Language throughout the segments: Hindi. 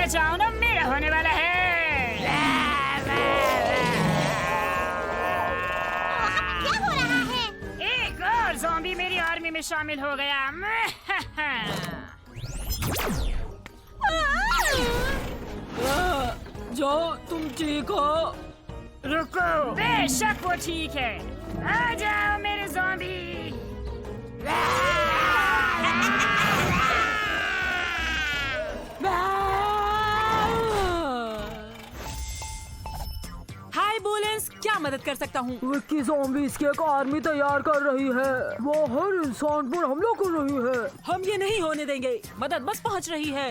बचाओ ना, मेरा होने वाला है। क्या हो रहा है? एक और ज़ॉम्बी मेरी आर्मी में शामिल हो गया। जो तुम ठीक हो? रुको, बेशक वो ठीक है। आ जाओ मेरे ज़ॉम्बी। हाय बुलेंस, क्या मदद कर सकता हूँ? विक्की ज़ॉम्बीज़ की एक आर्मी तैयार कर रही है। वो हर इंसान पर हमला कर रही है। हम ये नहीं होने देंगे। मदद बस पहुँच रही है।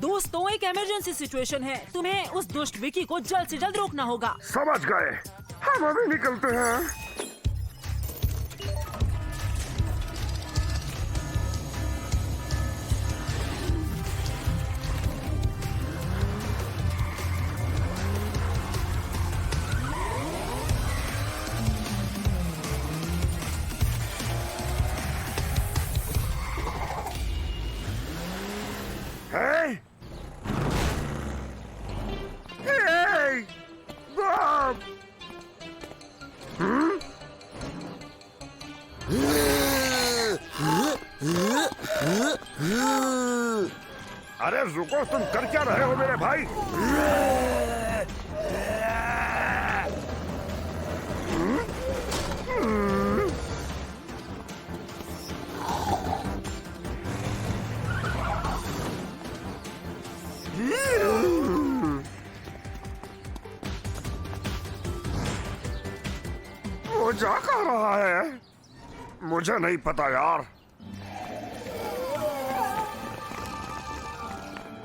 दोस्तों, एक इमरजेंसी सिचुएशन है। तुम्हें उस दुष्ट विकी को जल्द से जल्द रोकना होगा। समझ गए, हम अभी निकलते हैं। Hey! Hey! Bob! अरे रुको, तुम कर क्या रहे हो मेरे भाई? वो जा कहाँ रहा है? मुझे नहीं पता यार।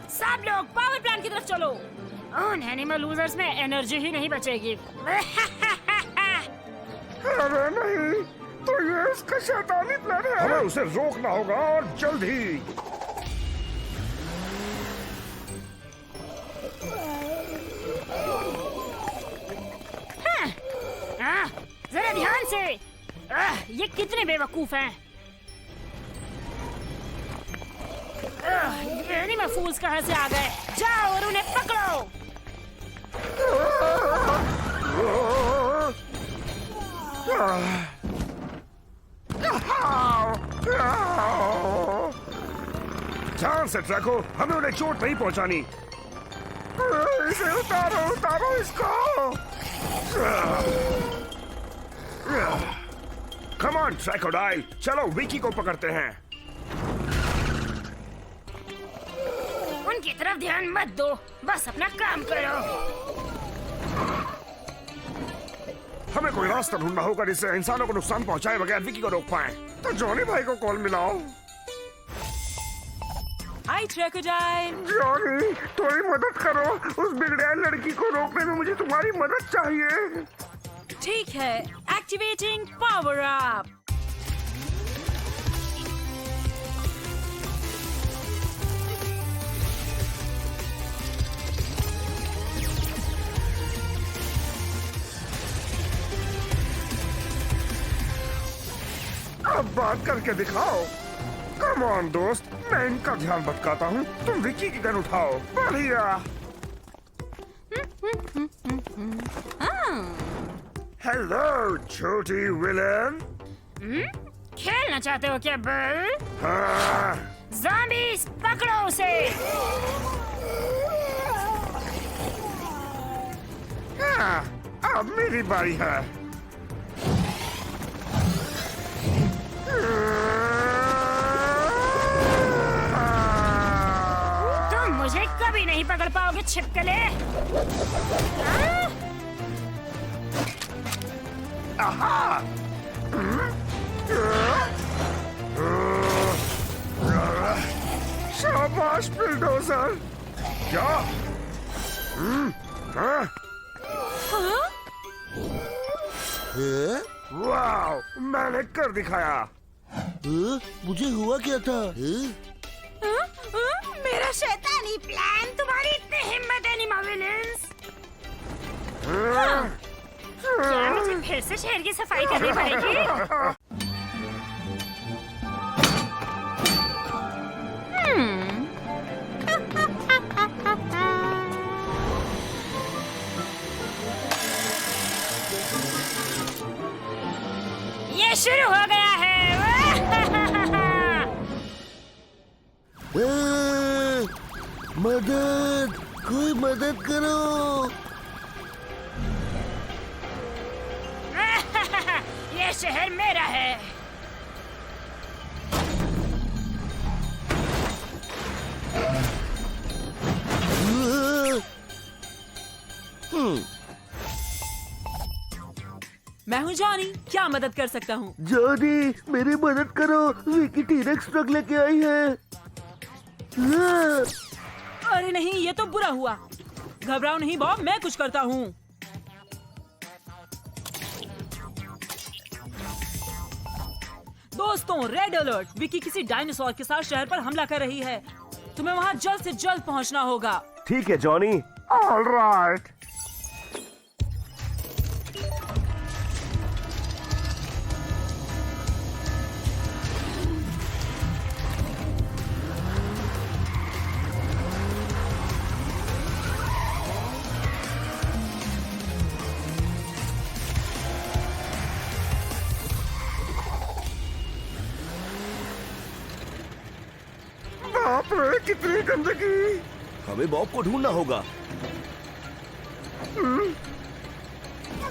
सब लोग पावर प्लांट की तरफ चलो। उन एनिमल लूजर्स में एनर्जी ही नहीं बचेगी। अरे नहीं, तो ये इसका शैतानी प्लान है। हमें उसे रोकना होगा और जल्द ही। जरा ध्यान से। ये कितने बेवकूफ हैं। ये एनिमल फूल्स कहाँ से आ गए? जाओ और उन्हें पकड़ो। ध्यान से ट्रैको, हमें उन्हें चोट नहीं पहुंचानी। इसे उतारो, उतारो इसको। कम ऑन ट्रैकोडाइल, चलो विकी को पकड़ते हैं। उनकी तरफ ध्यान मत दो, बस अपना काम करो। हमें कोई रास्ता ढूंढना होगा जिससे इंसानों को नुकसान पहुंचाए बगैर विकी को रोक पाए। तो जॉनी भाई को कॉल मिलाओ। हाय क्रोकोडाइल। जॉनी, थोड़ी मदद करो। उस बिगड़ैल लड़की को रोकने में मुझे तुम्हारी मदद चाहिए। ठीक है, एक्टिवेटिंग पावर अप। अब बात करके दिखाओ। कम ऑन दोस्त, मैं इनका ध्यान भटकाता हूँ, तुम विकी की गन उठाओ। बढ़िया। हेलो छोटी विलन। खेलना चाहते हो क्या बल? हाँ। ज़ॉम्बीज़ पकड़ो उसे। हाँ, अब मेरी बारी है। तुम मुझे कभी नहीं पकड़ पाओगे छिपकले। आहा! शाबाश बुलडोजर। क्या? हाँ? वाओ, मैंने कर दिखाया। मुझे हुआ क्या था? मेरा शैतानी प्लान। तुम्हारी इतनी हिम्मत है एनिमल। क्या मुझे फिर से शहर की सफाई करनी पड़ेगी? ये शुरू हो गया है। मदद, कोई मदद करो। ये शहर मेरा है। मैं हूँ जॉनी, क्या मदद कर सकता हूँ? जॉनी, मेरी मदद करो, विकी टी-रेक्स ट्रक लेके आई है। अरे नहीं, ये तो बुरा हुआ। घबराओ नहीं बॉब, मैं कुछ करता हूँ। दोस्तों, रेड अलर्ट! विकी किसी डायनासोर के साथ शहर पर हमला कर रही है। तुम्हें वहाँ जल्द से जल्द पहुँचना होगा। ठीक है जॉनी। All right. बाप रे, कितनी गंदगी। हमें बॉब को ढूंढना होगा।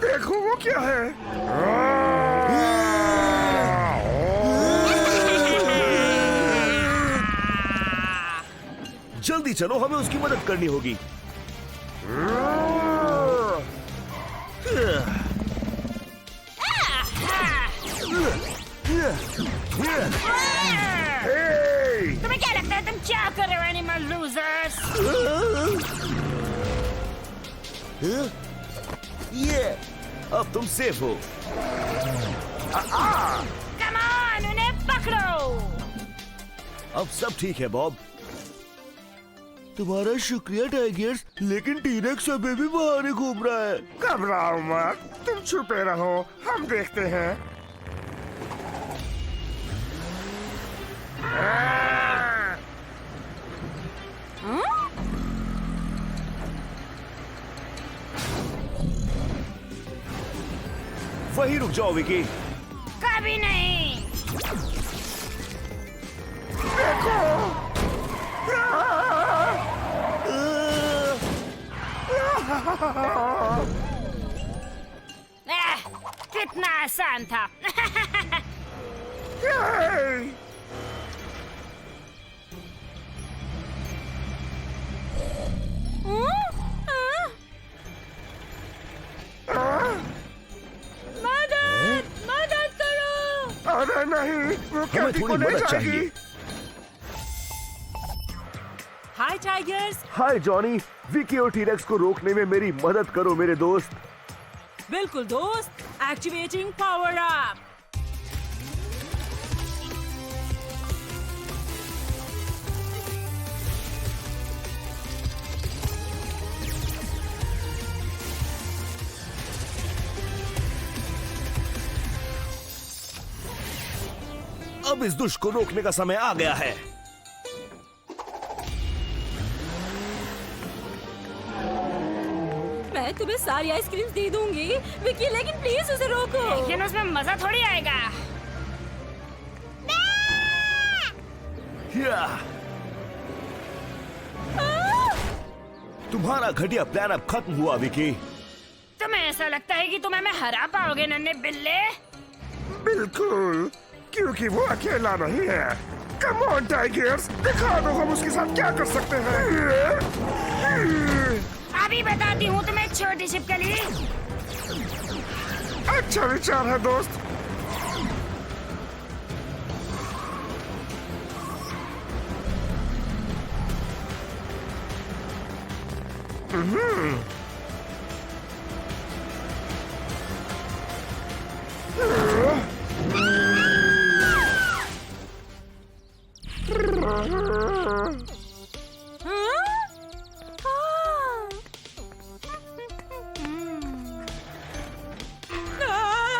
देखो वो क्या है। जल्दी चलो, हमें उसकी मदद करनी होगी। Hey! तुम्हें क्या लगता है तुम क्या कर रहे हो एनिमल लूजर्स? ये, अब तुम सेफ हो। कम ऑन, उन्हें पकड़ो। अब सब ठीक है बॉब। तुम्हारा शुक्रिया टाइगर्स, लेकिन टी-रेक्स अभी भी बाहर ही घूम रहा है। घबराओ मत, तुम छुपे रहो, हम देखते हैं। वहीं रुक जाओ विकी। कभी नहीं। कितना आसान था। Hey! मदद, मदद करो। अरे नहीं, वो हमें कैदी थोड़ी को ले मदद जाएगी। चाहिए। हाय टाइगर्स। हाय जॉनी, विकी और टी-रेक्स को रोकने में मेरी मदद करो मेरे दोस्त। बिल्कुल दोस्त, एक्टिवेटिंग पावर अप। अब इस दुष्ट को रोकने का समय आ गया है। मैं तुम्हें सारी आइसक्रीम दे दूंगी विकी, लेकिन प्लीज उसे रोको। लेकिन उसमें मजा थोड़ी आएगा। तुम्हारा घटिया प्लान अब खत्म हुआ विकी। तुम्हें ऐसा लगता है कि तुम हमें हरा पाओगे नन्हे बिल्ले? बिल्कुल, क्योंकि वो अकेला नहीं है। कम ऑन टाइगर्स, दिखा दो हम उसके साथ क्या कर सकते हैं। अभी बताती हूँ तुम्हें छोटी छिपकली। अच्छा विचार है दोस्त।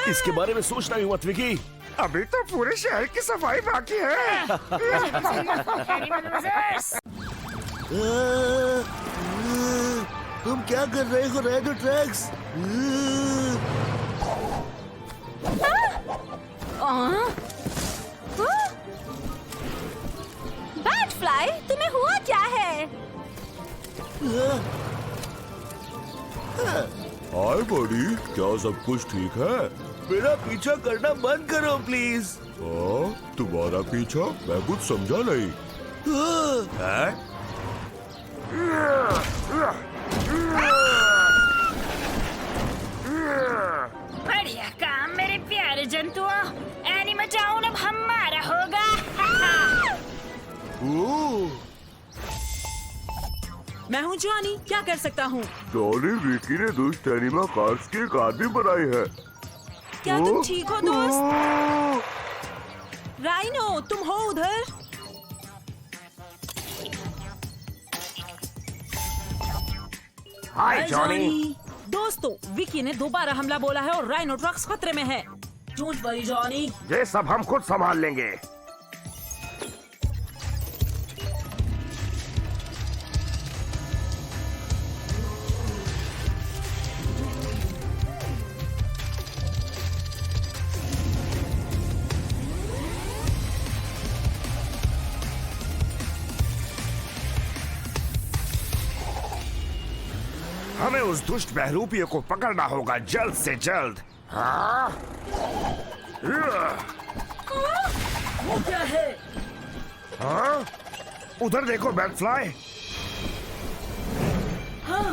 इसके बारे में सोचना ही मत विकी। अभी तो पूरे शहर की सफाई बाकी है। Animal losers. तुम क्या कर रहे हो रेड ट्रैक्स? बैट फ्लाई, तुम्हें हुआ क्या है? हाय बॉडी, क्या सब कुछ ठीक है? मेरा पीछा करना बंद करो प्लीज। तुम्हारा पीछा? मैं कुछ समझा नहीं। बढ़िया काम मेरे प्यारे जंतुओं। एनिमल टाउन अब हमारा होगा। मैं हूँ जॉनी, क्या कर सकता हूँ? जॉनी, विकी ने दुष्ट एनिमा कार्स की एक आदमी बनाई है। क्या तुम ठीक हो दोस्त? राइनो, तुम हो उधर? हाय जॉनी। दोस्तों, विकी ने दोबारा हमला बोला है और राइनो ट्रक्स खतरे में है। Don't worry Johnny. ये सब हम खुद संभाल लेंगे। हमें उस दुष्ट बहरूपियों को पकड़ना होगा जल्द से जल्द। हाँ? वो क्या है? हाँ? उधर देखो बैटफ्लाई। हाँ,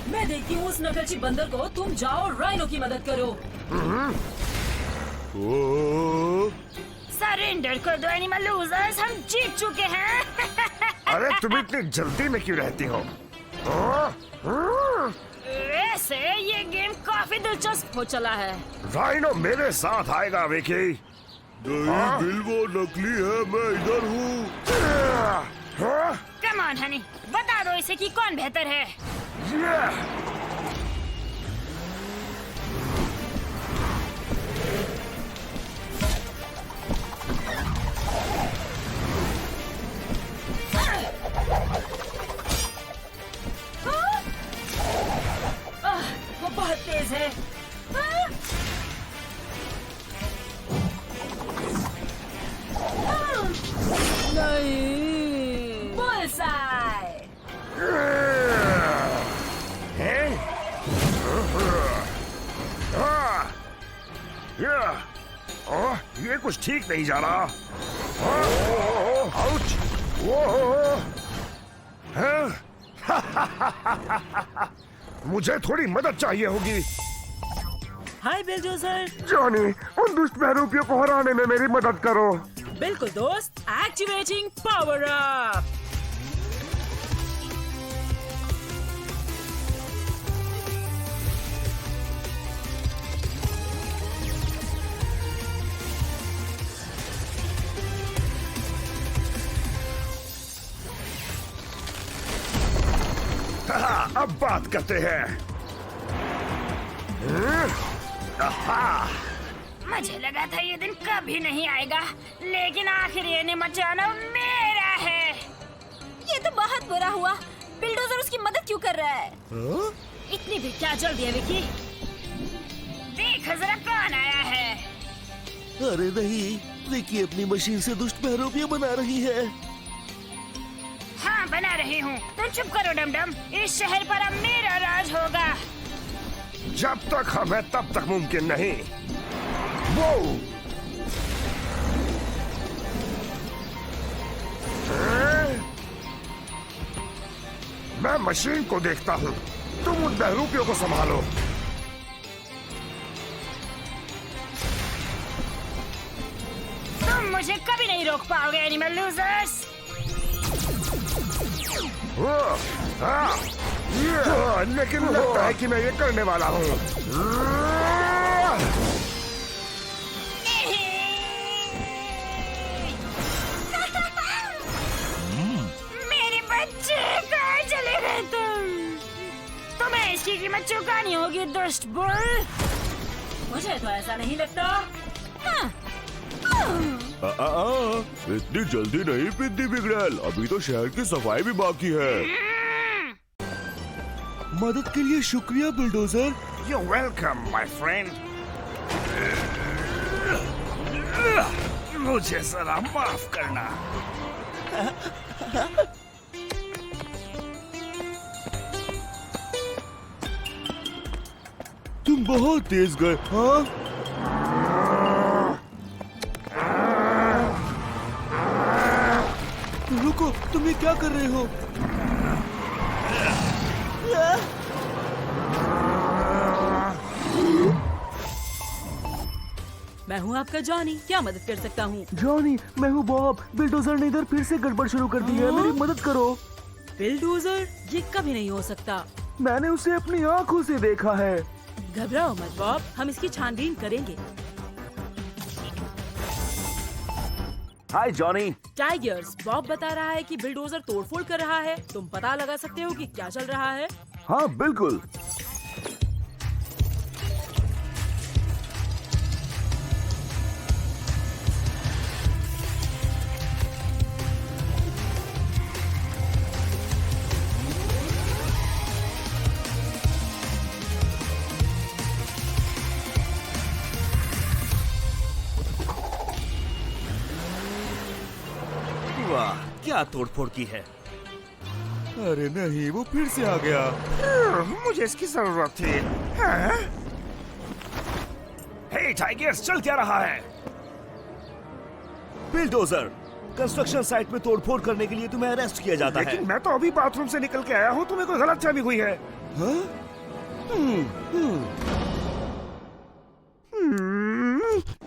मैं देखती हूँ उस नकलची बंदर को। तुम जाओ राइनो की मदद करो। सरेंडर कर दो एनिमल लूजर्स, हम जीत चुके हैं। अरे तुम इतनी जल्दी में क्यों रहती हो? वैसे ये गेम काफी दिलचस्प हो चला है। राइनो मेरे साथ आएगा विकी। नहीं बिल, वो नकली है, मैं इधर हूँ। कम ऑन हनी, बता दो इसे कि कौन बेहतर है। वो बहुत तेज है। नहीं। बुलसाई। ये कुछ ठीक नहीं जा रहा। आउच! मुझे थोड़ी मदद चाहिए होगी। हाय बिलडोजर। जॉनी, उन दुष्ट बहरूपियों को हराने में मेरी मदद करो। बिल्कुल दोस्त, एक्टिवेटिंग पावर अप। अब बात करते हैं। मुझे लगा था ये दिन कभी नहीं आएगा, लेकिन आखिर ये ने मचाना मेरा है। ये तो बहुत बुरा हुआ। बिल्डोजर उसकी मदद क्यों कर रहा है? इतनी भी क्या जल्दी है विकी? देख जरा कौन आया है। अरे नहीं, विकी अपनी मशीन से दुष्ट बहरूपियां बना रही है। हाँ, बना रही हूँ। तुम चुप करो डमडम। इस शहर पर अब मेरा राज होगा। जब तक हमें तब तक मुमकिन नहीं। वो मैं मशीन को देखता हूँ, तुम उन बहरूपियों को संभालो। तुम मुझे कभी नहीं रोक पाओगे एनिमल लूजर्स। लेकिन लगता है कि मैं ये करने वाला हूँ। मेरे बच्चे कहाँ चले गए तुम? तुम्हें इसकी कीमत चुकानी होगी दुष्ट बुल। मुझे तो ऐसा नहीं लगता। हाँ। इतनी जल्दी नहीं पिद्दी बिगड़ैल, अभी तो शहर की सफाई भी बाकी है। मदद के लिए शुक्रिया bulldozer. You're welcome, my friend. मुझे जरा माफ करना। तुम बहुत तेज गए। हाँ, रुको, तुम ये क्या कर रहे हो? मैं हूँ आपका जॉनी, क्या मदद कर सकता हूँ? जॉनी, मैं हूँ बॉब। बिल्डोजर ने इधर फिर से गड़बड़ शुरू कर दी है, मेरी मदद करो। बिल्डोजर? ये कभी नहीं हो सकता। मैंने उसे अपनी आंखों से देखा है। घबराओ मत बॉब, हम इसकी छानबीन करेंगे। हाय जॉनी। टाइगर्स, बॉब बता रहा है कि बिल्डोजर तोड़फोड़ कर रहा है। तुम पता लगा सकते हो कि क्या चल रहा है? हाँ बिल्कुल। वाह, क्या तोड़फोड़ की है। अरे नहीं, वो फिर से आ गया। मुझे इसकी जरूरत थी। हे टाइगर्स, चल क्या रहा है? बिल्डोजर, कंस्ट्रक्शन साइट में तोड़फोड़ करने के लिए तुम्हें अरेस्ट किया जाता है। लेकिन मैं तो अभी बाथरूम से निकल के आया हूँ, तुम्हें कोई गलतफहमी हुई है? हाँ?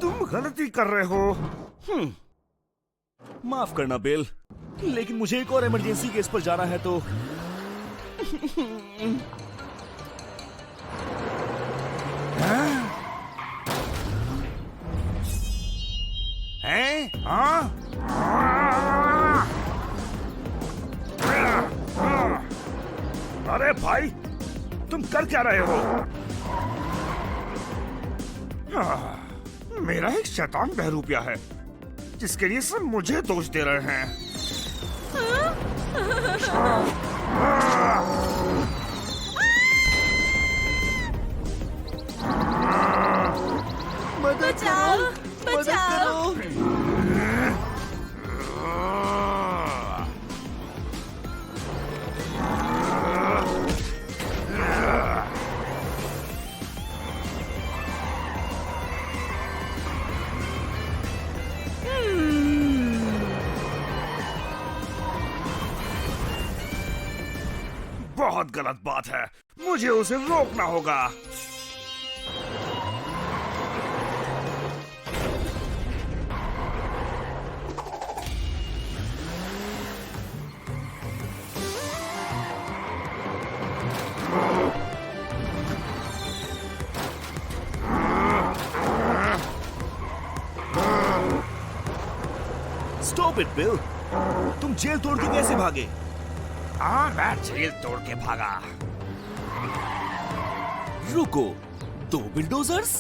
तुम गलती कर रहे हो। माफ करना बिल, लेकिन मुझे एक और इमरजेंसी केस पर जाना है तो। हैं? हाँ? अरे भाई, तुम कर क्या रहे हो? मेरा एक शैतान बहरूपिया है, जिसके लिए सब मुझे दोष दे रहे हैं। बचाओ, बचाओ। बहुत गलत बात है, मुझे उसे रोकना होगा। स्टॉप इट बिल, तुम जेल तोड़ के कैसे भागे? हाँ, मैं जेल तोड़ के भागा। रुको, 2 बिल्डोजर्स?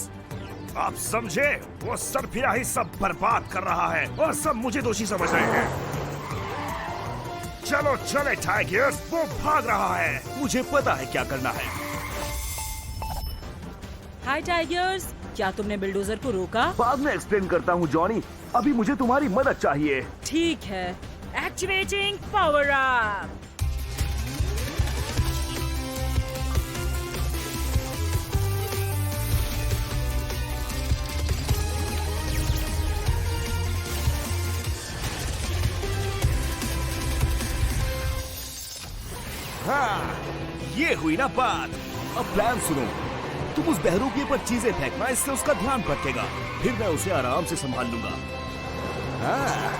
आप समझे? वो सरफिरा ही सब बर्बाद कर रहा है और सब मुझे दोषी समझ रहे हैं। चलो चले टाइगर्स, वो भाग रहा है। मुझे पता है क्या करना है। हाय टाइगर्स, क्या तुमने बिल्डोजर को रोका? बाद में एक्सप्लेन करता हूँ जॉनी, अभी मुझे तुम्हारी मदद चाहिए। ठीक है, एक्टिवेटिंग पावर अप। हाँ, ये हुई ना बात। अब प्लान सुनो, तुम उस बहरूपिये पर चीजें फेंकना, इससे उसका ध्यान भटकेगा। फिर मैं उसे आराम से संभाल लूंगा। हाँ।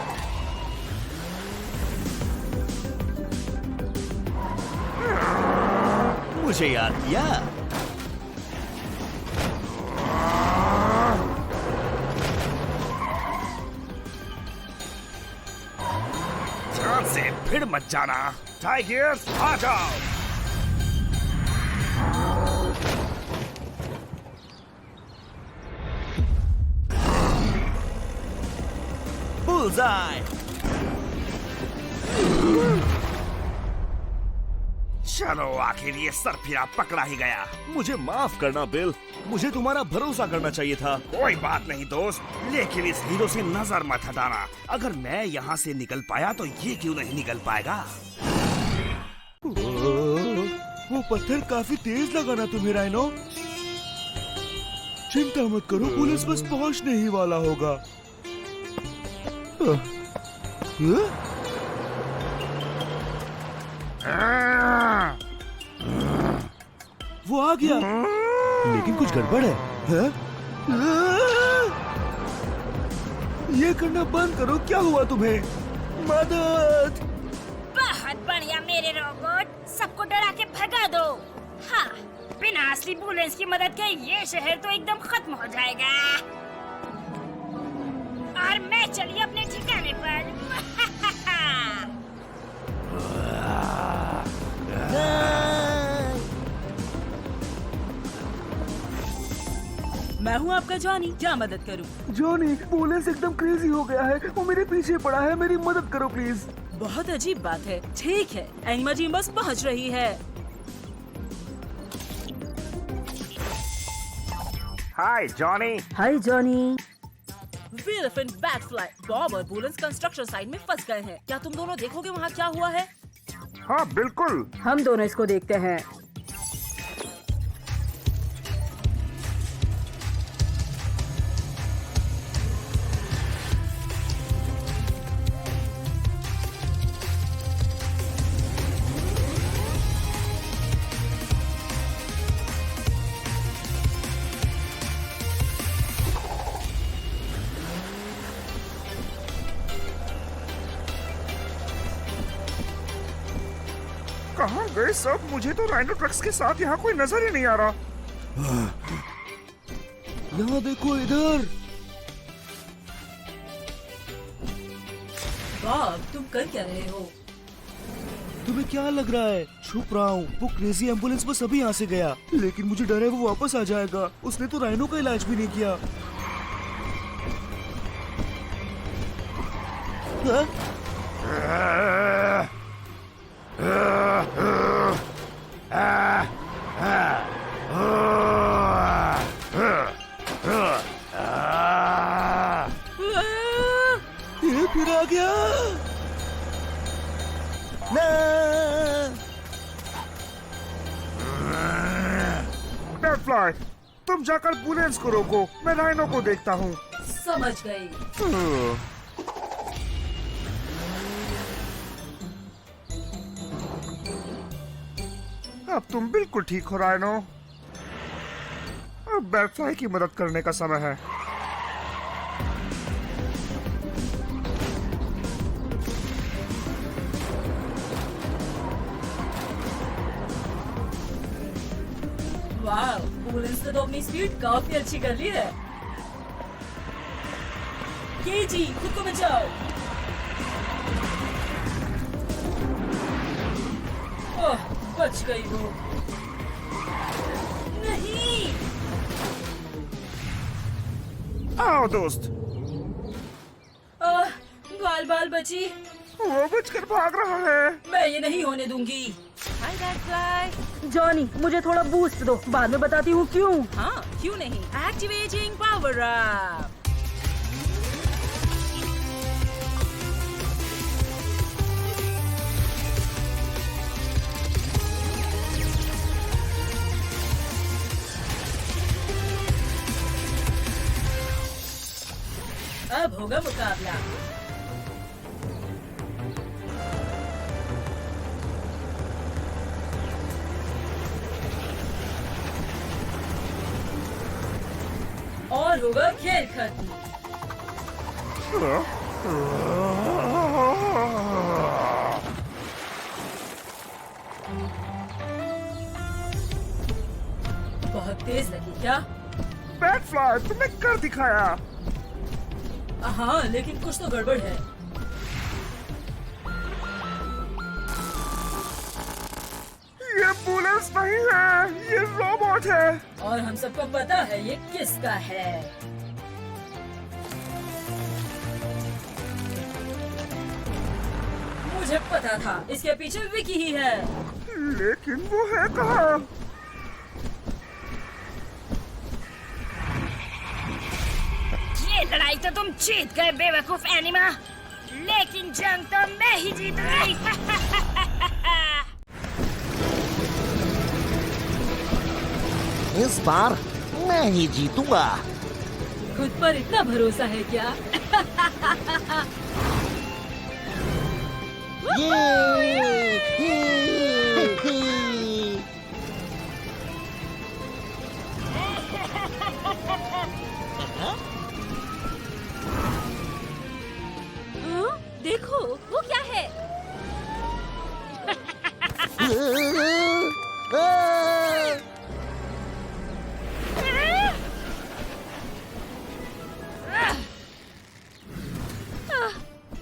मुझे याद किया। ध्यान से फिर मत जाना। टाइगर्स, आ जाओ। बुलजाई। चलो आखिर ये सरफिरा पकड़ा ही गया। मुझे माफ करना बिल, मुझे तुम्हारा भरोसा करना चाहिए था। कोई बात नहीं दोस्त, लेकिन इस हीरो से नजर मत हटाना। अगर मैं यहाँ से निकल पाया तो ये क्यों नहीं निकल पाएगा। वो पत्थर काफी तेज लगा ना तुम्हें राइनो? चिंता मत करो, पुलिस बस पहुंचने ही वाला होगा। वो आ गया, लेकिन कुछ गड़बड़ है। ये करना बंद करो, क्या हुआ तुम्हें? मदद! बहुत बढ़िया मेरे रोबोट, सबको डरा के भगा दो। हाँ, बिना असली एम्बुलेंस की मदद के ये शहर तो एकदम खत्म हो जाएगा। और मैं चली अपने ठिकाने पर। मैं हूँ आपका जॉनी, क्या मदद करूँ? जॉनी, पुलिस एकदम क्रेजी हो गया है, वो मेरे पीछे पड़ा है, मेरी मदद करो प्लीज। बहुत अजीब बात है। ठीक है, एनिमा टीम बस पहुँच रही है। Hi Johnny. Hi Johnny. Wilf and Batfly, Bob और बुलेंस कंस्ट्रक्शन साइट में फंस गए हैं। क्या तुम दोनों देखोगे वहाँ क्या हुआ है? हाँ बिल्कुल। हम दोनों इसको देखते हैं। कहाँ गए सब? मुझे तो राइनो ट्रक्स के साथ यहाँ कोई नजर ही नहीं आ रहा। यहाँ देखो इधर। बॉब, तुम कर क्या रहे हो? तुम्हें क्या लग रहा है? छुप रहा हूँ। वो क्रेजी एम्बुलेंस बस अभी यहाँ से गया, लेकिन मुझे डर है वो वापस आ जाएगा। उसने तो राइनो का इलाज भी नहीं किया। ये फिर आ गया। बैटफ्लाई, तुम जाकर एम्बुलेंस को रोको, मैं राइनो को देखता हूँ। समझ गई। अब तुम बिल्कुल ठीक हो राइनो। अब बैटफ्लाई की मदद करने का समय है। वाह, बुलेंस ने तो अपनी स्पीड काफी अच्छी कर ली है। केजी, खुद को बचाओ। ओह, बच गई वो। नहीं। आओ दोस्त। बाल बाल बची। वो बचकर भाग रहा है। मैं ये नहीं होने दूंगी। हाय बैटफ्लाई। जॉनी, मुझे थोड़ा बूस्ट दो, बाद में बताती हूँ क्यों। हाँ, क्यों नहीं। Activating power up. अब होगा मुकाबला। और होगा खेल खत्म। बहुत तेज लगी क्या? बैटफ्लाई, तुमने कर दिखाया। हाँ, लेकिन कुछ तो गड़बड़ है। ये एम्बुलेंस नहीं है, ये रोबोट है। और हम सबको पता है ये किसका है। मुझे पता था, इसके पीछे विकी ही है। लेकिन वो है कहाँ? ये लड़ाई तो तुम जीत गए बेवकूफ एनिमा, लेकिन जंग तो मैं ही जीत गई। इस बार मैं ही जीतूंगा। खुद पर इतना भरोसा है क्या? देखो वो क्या है?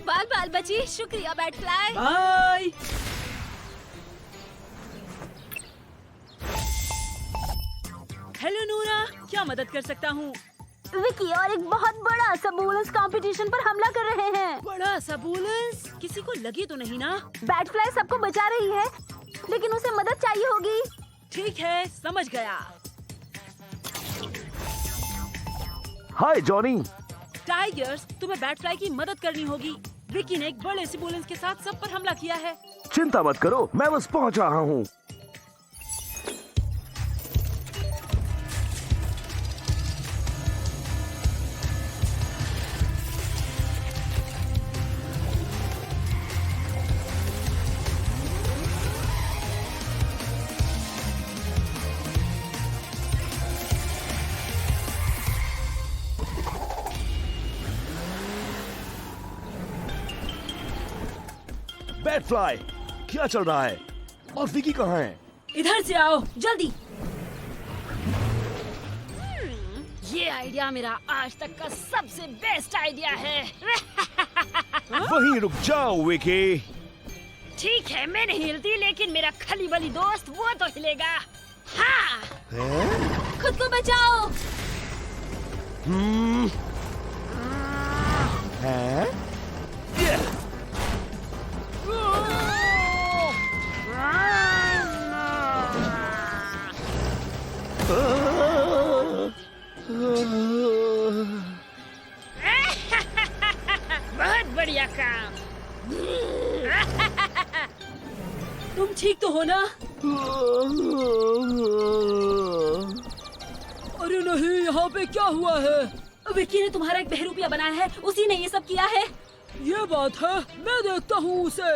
बाल बाल बची, शुक्रिया बैटफ्लाई। बाय। हेलो नूरा, क्या मदद कर सकता हूँ? विकी और एक बहुत बड़ा सबूलेंस कंपटीशन पर हमला कर रहे हैं। बड़ा सबूलेंस? किसी को लगी तो नहीं ना? बैटफ्लाई सबको बचा रही है, लेकिन उसे मदद चाहिए होगी। ठीक है, समझ गया। हाय जॉनी। टाइगर्स, तुम्हें बैटफ्लाई की मदद करनी होगी। विकी ने एक बड़े सिबुलेंस के साथ सब पर हमला किया है। चिंता मत करो, मैं बस पहुंच रहा हूँ। बैटफ्लाई, क्या चल रहा है? और विकी कहाँ है? इधर से आओ, जल्दी। ये आइडिया मेरा आज तक का सबसे बेस्ट आइडिया है। वहीं रुक जाओ विकी। ठीक है, मैं नहीं हिलती, लेकिन मेरा खली बली दोस्त वो तो हिलेगा। हाँ, खुद को बचाओ। हैं? बहुत बढ़िया काम। तुम ठीक तो हो ना? अरे नहीं, यहाँ पे क्या हुआ है? विकी ने तुम्हारा एक बहरूपिया बनाया है, उसी ने ये सब किया है। ये बात है, मैं देखता हूँ उसे।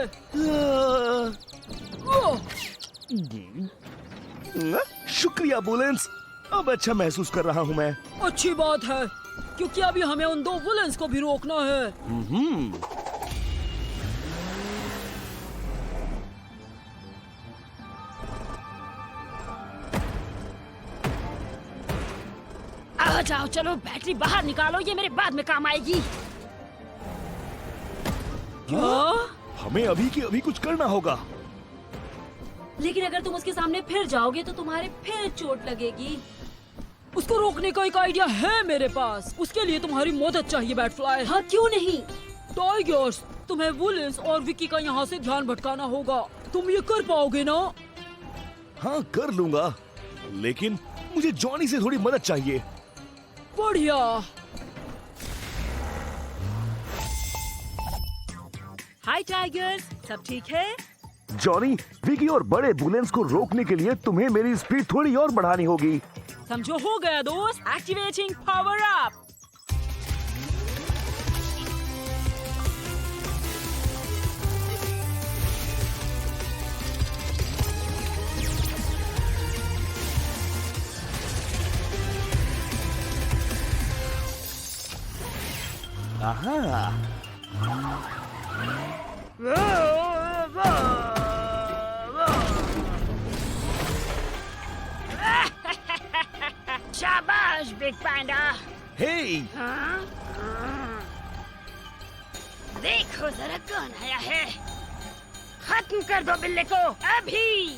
शुक्रिया बुलेंस, अब अच्छा महसूस कर रहा हूँ मैं। अच्छी बात है, क्योंकि अभी हमें उन दो विलेंस को भी रोकना है। आ जाओ, चलो बैटरी बाहर निकालो, ये मेरे बाद में काम आएगी। क्या? हमें अभी के अभी कुछ करना होगा। लेकिन अगर तुम उसके सामने फिर जाओगे तो तुम्हारे फिर चोट लगेगी। उसको रोकने का एक आइडिया है मेरे पास। उसके लिए तुम्हारी मदद चाहिए बैटफ्लाई। हाँ, क्यों नहीं? टाइगर्स, तुम्हें वुलेंस और विकी का यहाँ से ध्यान भटकाना होगा। तुम ये कर पाओगे ना? हाँ कर लूंगा, लेकिन मुझे जॉनी से थोड़ी मदद चाहिए। बढ़िया। हाय टाइगर्स, सब ठीक है? जॉनी, विकी और बड़े बुलेंस को रोकने के लिए तुम्हें मेरी स्पीड थोड़ी और बढ़ानी होगी। समझो, हो गया दोस्त। Activating power up. शाबाश बिग पैंडा। हे, देखो जरा कौन आया है। खत्म कर दो बिल्ले को अभी।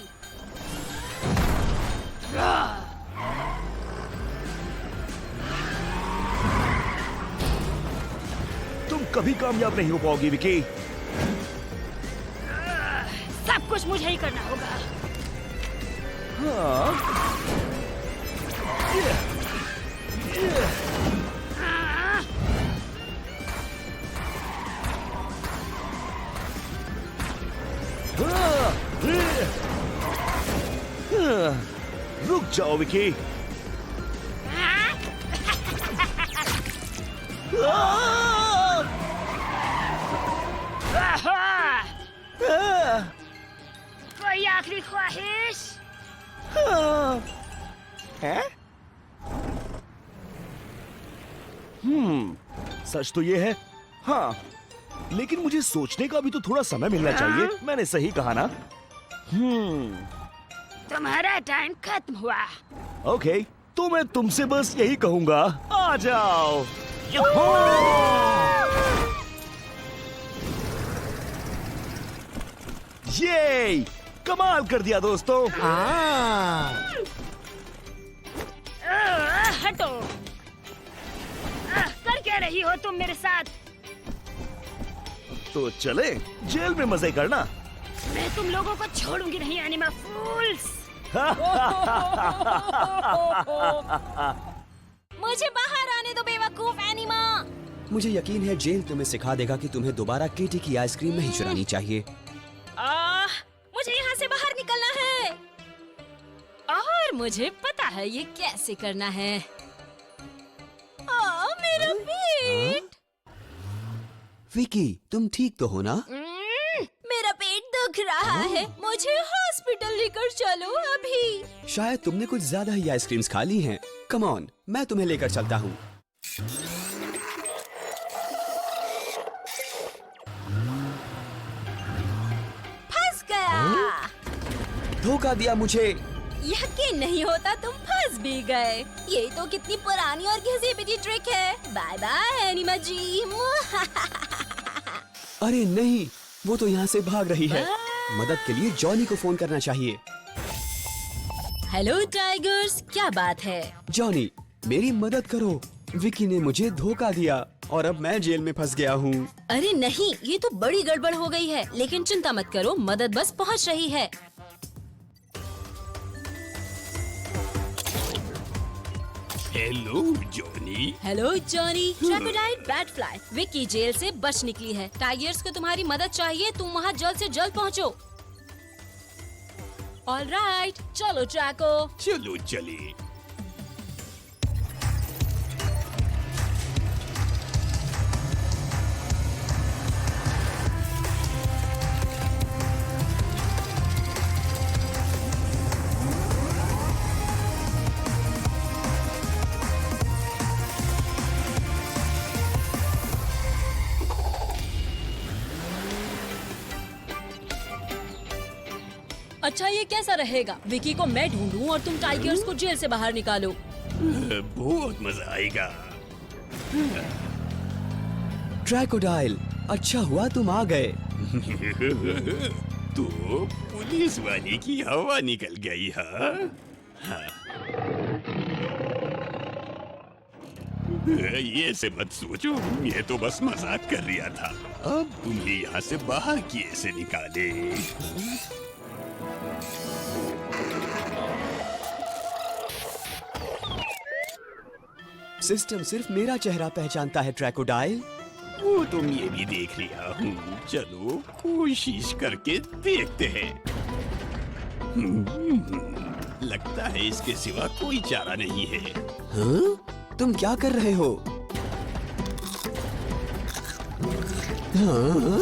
तुम कभी कामयाब नहीं हो पाओगी विकी। सब कुछ मुझे ही करना होगा। रुक जाओ विकी। कोई आखिरी ख्वाहिश? है? सच तो ये है। हाँ, लेकिन मुझे सोचने का भी तो थोड़ा समय मिलना चाहिए। मैंने सही कहा ना? तुम्हारा टाइम खत्म हुआ। ओके, तो मैं तुमसे बस यही कहूंगा, आ जाओ। ये कमाल कर दिया दोस्तों। हटो। कर क्या रही हो तुम मेरे साथ? तो चले जेल में मजे करना। मैं तुम लोगों को छोड़ूंगी नहीं, एनिमा फूल्स। मुझे बाहर आने दो बेवकूफ एनिमा। मुझे यकीन है जेल तुम्हें सिखा देगा कि तुम्हें दोबारा केटी की आइसक्रीम नहीं चुरानी चाहिए। मुझे यहाँ से बाहर निकलना है और मुझे पता है ये कैसे करना है। मेरा पेट। विकी, तुम ठीक तो हो ना? मेरा पेट दुख रहा है, मुझे हॉस्पिटल लेकर चलो अभी। शायद तुमने कुछ ज्यादा ही आइसक्रीम्स खा ली हैं। कम ऑन, मैं तुम्हें लेकर चलता हूँ। फंस गया। धोखा दिया मुझे। यकीन नहीं होता तुम फंस भी गए। ये तो कितनी पुरानी और घिसी पिटी ट्रिक है। बाय बाय एनिमा जी। अरे नहीं, वो तो यहाँ से भाग रही है। मदद के लिए जॉनी को फोन करना चाहिए। हेलो टाइगर्स, क्या बात है? जॉनी, मेरी मदद करो। विकी ने मुझे धोखा दिया और अब मैं जेल में फंस गया हूँ। अरे नहीं, ये तो बड़ी गड़बड़ हो गई है। लेकिन चिंता मत करो, मदद बस पहुँच रही है। Hello Johnny. Hello Johnny. Crocodile Batfly Vicky jail से बच निकली है। टाइगर्स को तुम्हारी मदद चाहिए, तुम वहाँ जल्द से जल्द पहुँचो। ऑलराइट, चलो ट्रैको। चलो चलिए। अच्छा, ये कैसा रहेगा? विकी को मैं ढूंढूं और तुम टाइगर्स को जेल से बाहर निकालो। बहुत मजा आएगा। क्रोकोडाइल, अच्छा हुआ तुम आ गए। तो पुलिस वाले की हवा निकल गई है। ये से मत सोचो, ये तो बस मजाक कर रहा था। अब तुम्हें यहाँ से बाहर कैसे निकाले? सिस्टम सिर्फ मेरा चेहरा पहचानता है क्रोकोडाइल। वो तो मैं भी देख रहा हूँ। चलो कोशिश करके देखते हैं। लगता है इसके सिवा कोई चारा नहीं है। हाँ? तुम क्या कर रहे हो? हाँ?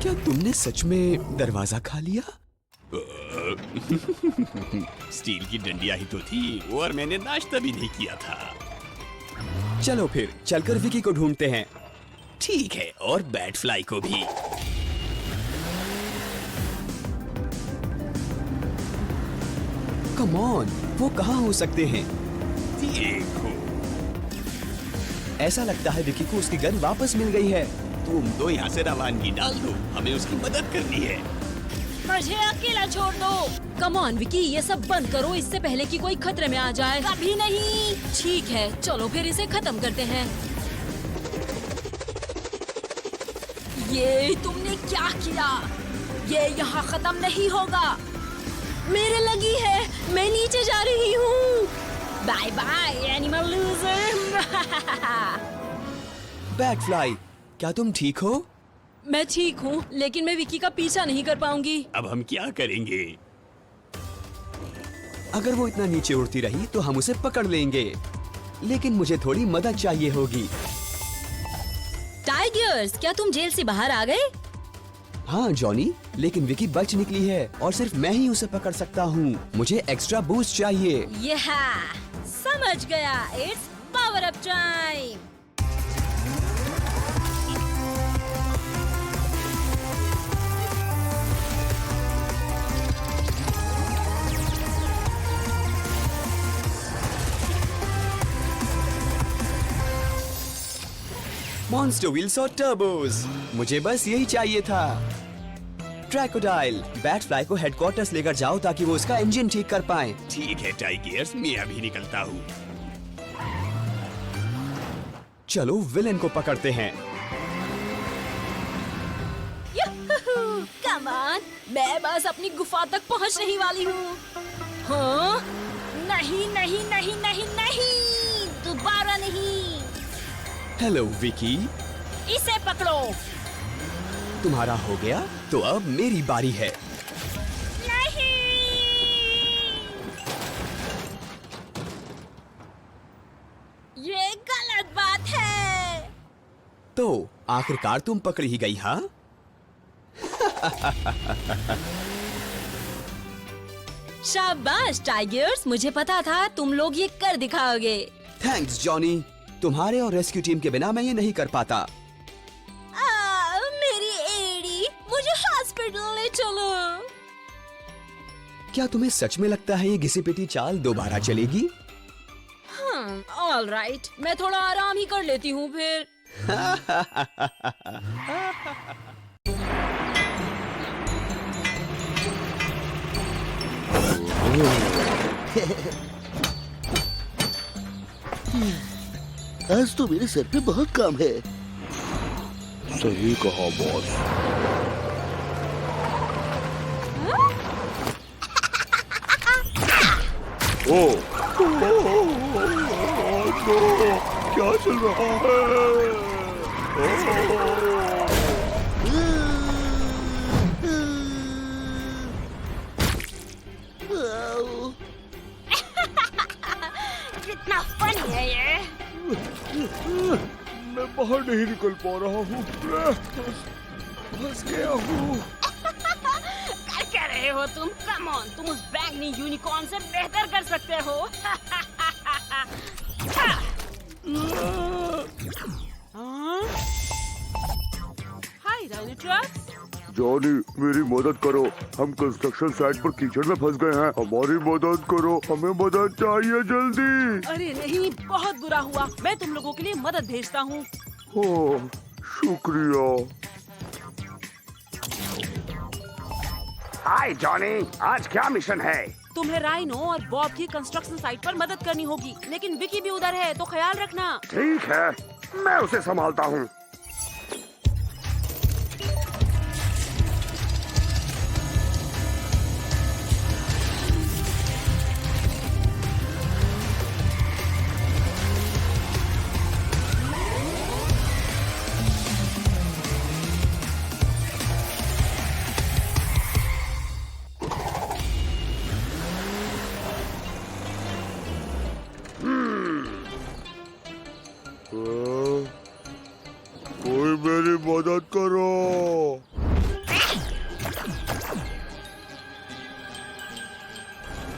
क्या तुमने सच में दरवाजा खा लिया? स्टील की डंडिया ही तो थी और मैंने नाश्ता भी नहीं किया था। चलो फिर चलकर विकी को ढूंढते हैं। ठीक है, और बैटफ्लाई को भी। कम ऑन, वो कहाँ हो सकते हैं? देखो, ऐसा लगता है विकी को उसकी गन वापस मिल गई है। तुम तो यहाँ से रवानगी डाल दो, हमें उसकी मदद करनी है। मुझे अकेला छोड़ दो। कम ऑन विकी, ये सब बंद करो इससे पहले कि कोई खतरे में आ जाए। कभी नहीं। ठीक है, चलो फिर इसे खत्म करते हैं। ये तुमने क्या किया? ये यहाँ खत्म नहीं होगा। मेरे लगी है, मैं नीचे जा रही हूँ। Bye bye animal loser. Batfly, क्या तुम ठीक हो? मैं ठीक हूँ, लेकिन मैं विकी का पीछा नहीं कर पाऊंगी। अब हम क्या करेंगे? अगर वो इतना नीचे उड़ती रही तो हम उसे पकड़ लेंगे, लेकिन मुझे थोड़ी मदद चाहिए होगी। टाइगर्स, क्या तुम जेल से बाहर आ गए? हाँ जॉनी, लेकिन विकी बच निकली है और सिर्फ मैं ही उसे पकड़ सकता हूँ। मुझे एक्स्ट्रा बूस्ट चाहिए। समझ गया, it's power up time. Monster wheels और टर्बोस, मुझे बस यही चाहिए था। ट्रैकोडाइल, बैटफ्लाई को हेडक्वार्टर्स लेकर जाओ ताकि वो उसका इंजन ठीक कर पाए। ठीक है टाइगर्स, मैं अभी निकलता हूँ। चलो विलेन को पकड़ते हैं। कम ऑन, मैं बस अपनी गुफा तक पहुंचने ही वाली हूँ। हाँ? नहीं नहीं नहीं नहीं नहीं, दोबारा नहीं। हेलो विकी, इसे पकड़ो। तुम्हारा हो गया तो अब मेरी बारी है। नहीं, ये गलत बात है। तो आखिरकार तुम पकड़ी ही गई, हाँ? शाबाश टाइगर्स, मुझे पता था तुम लोग ये कर दिखाओगे। थैंक्स जॉनी, तुम्हारे और रेस्क्यू टीम के बिना मैं ये नहीं कर पाता। मेरी एड़ी, मुझे हॉस्पिटल ले चलो। क्या तुम्हें सच में लगता है ये घिसी पिटी चाल दोबारा चलेगी? ऑल राइट, मैं थोड़ा आराम ही कर लेती हूँ फिर। आज तो मेरे सर पे बहुत काम है। सही कहा बॉस। क्या चल रहा है? कितना फनी है ये। मैं बाहर नहीं निकल पा रहा हूँ, फंस गया हूँ। कर क्या रहे हो तुम? कम ऑन, तुम उस बैंगनी यूनिकॉर्न से बेहतर कर सकते हो। हाय डायनाट्रॉक्स। जॉनी, मेरी मदद करो, हम कंस्ट्रक्शन साइट पर कीचड़ में फंस गए हैं। हमारी मदद करो, हमें मदद चाहिए जल्दी। अरे नहीं, बहुत बुरा हुआ। मैं तुम लोगों के लिए मदद भेजता हूँ। ओह, शुक्रिया। हाय जॉनी, आज क्या मिशन है? तुम्हें राइनो और बॉब की कंस्ट्रक्शन साइट पर मदद करनी होगी, लेकिन विकी भी उधर है, तो ख्याल रखना। ठीक है, मैं उसे संभालता हूँ। कोई मेरी मदद करो।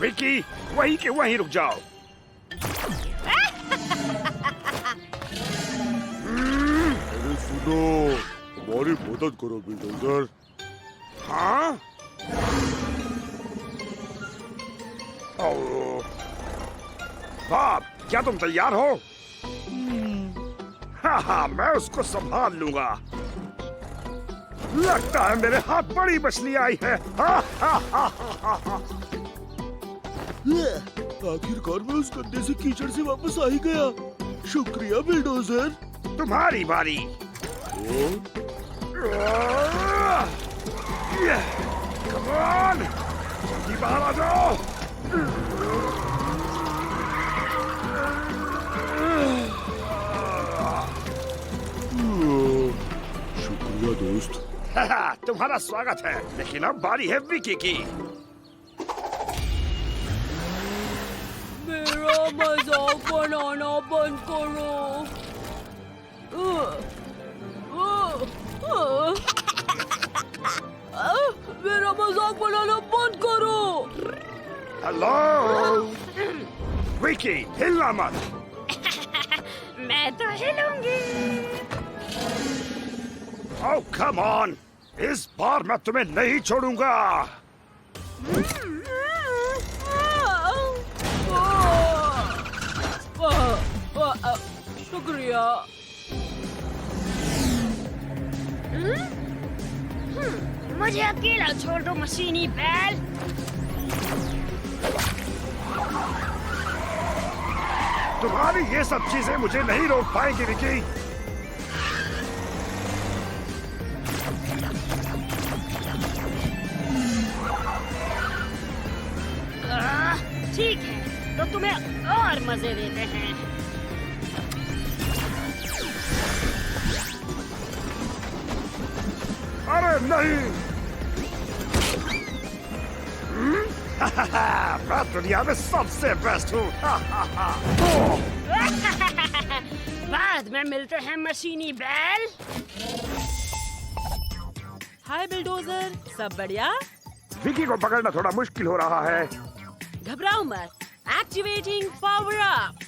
विकी, वहीं के वहीं रुक जाओ। अरे सुनो, हमारी मदद करो बिल्डर। हाँ? बॉब, क्या तुम तैयार हो? हाँ, मैं उसको संभाल लूंगा। लगता है मेरे हाथ बड़ी मछली आई है। आखिरकार मैं उस गड्ढे से कीचड़ से वापस आ ही गया। शुक्रिया बिल्डोजर। तुम्हारी बारी। Come on! विकी बाहर आ जाओ। शुक्रिया दोस्त। तुम्हारा स्वागत है, लेकिन अब बारी है विकी की। मेरा मजाक बनाना बंद करो। मेरा मजाक बनाना बंद करो। हेलो विकी, हिलना मत। मैं तो हिलूंगी। ओह कम ऑन, इस बार मैं तुम्हें नहीं छोड़ूंगा। शुक्रिया। मुझे अकेला छोड़ दो मशीनी बैल। तुम्हारी ये सब चीजें मुझे नहीं रोक पाएंगी विकी। ठीक है, तो तुम्हें और मजे देते हैं। अरे नहीं। मैं दुनिया में सबसे बेस्ट हूँ। बाद में मिलते हैं मशीनी बैल। हाय बिल्डोजर, सब बढ़िया? विकी को पकड़ना थोड़ा मुश्किल हो रहा है। घबराओ मत, एक्टिवेटिंग पावर अप।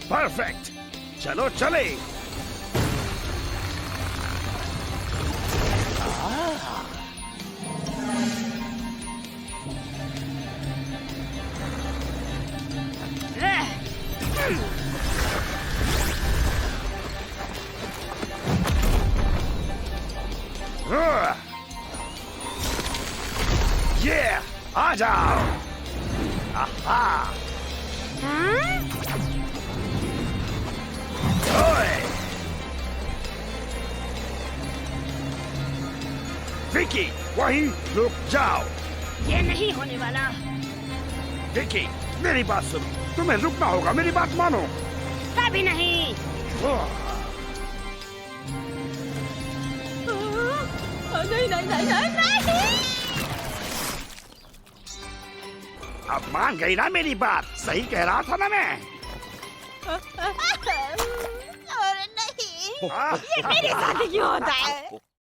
परफेक्ट, चलो चले। ये आ जाओ। आहा। ओए। विकी, वहीं रुक जाओ। ये नहीं होने वाला। विकी, मेरी बात सुनो, तुम्हें रुकना होगा, मेरी बात मानो। कभी नहीं। नहीं नहीं नहीं नहीं नहीं। अब मान गई ना मेरी बात, सही कह रहा था ना मैं। अरे नहीं, ये मेरे साथ क्यों होता है?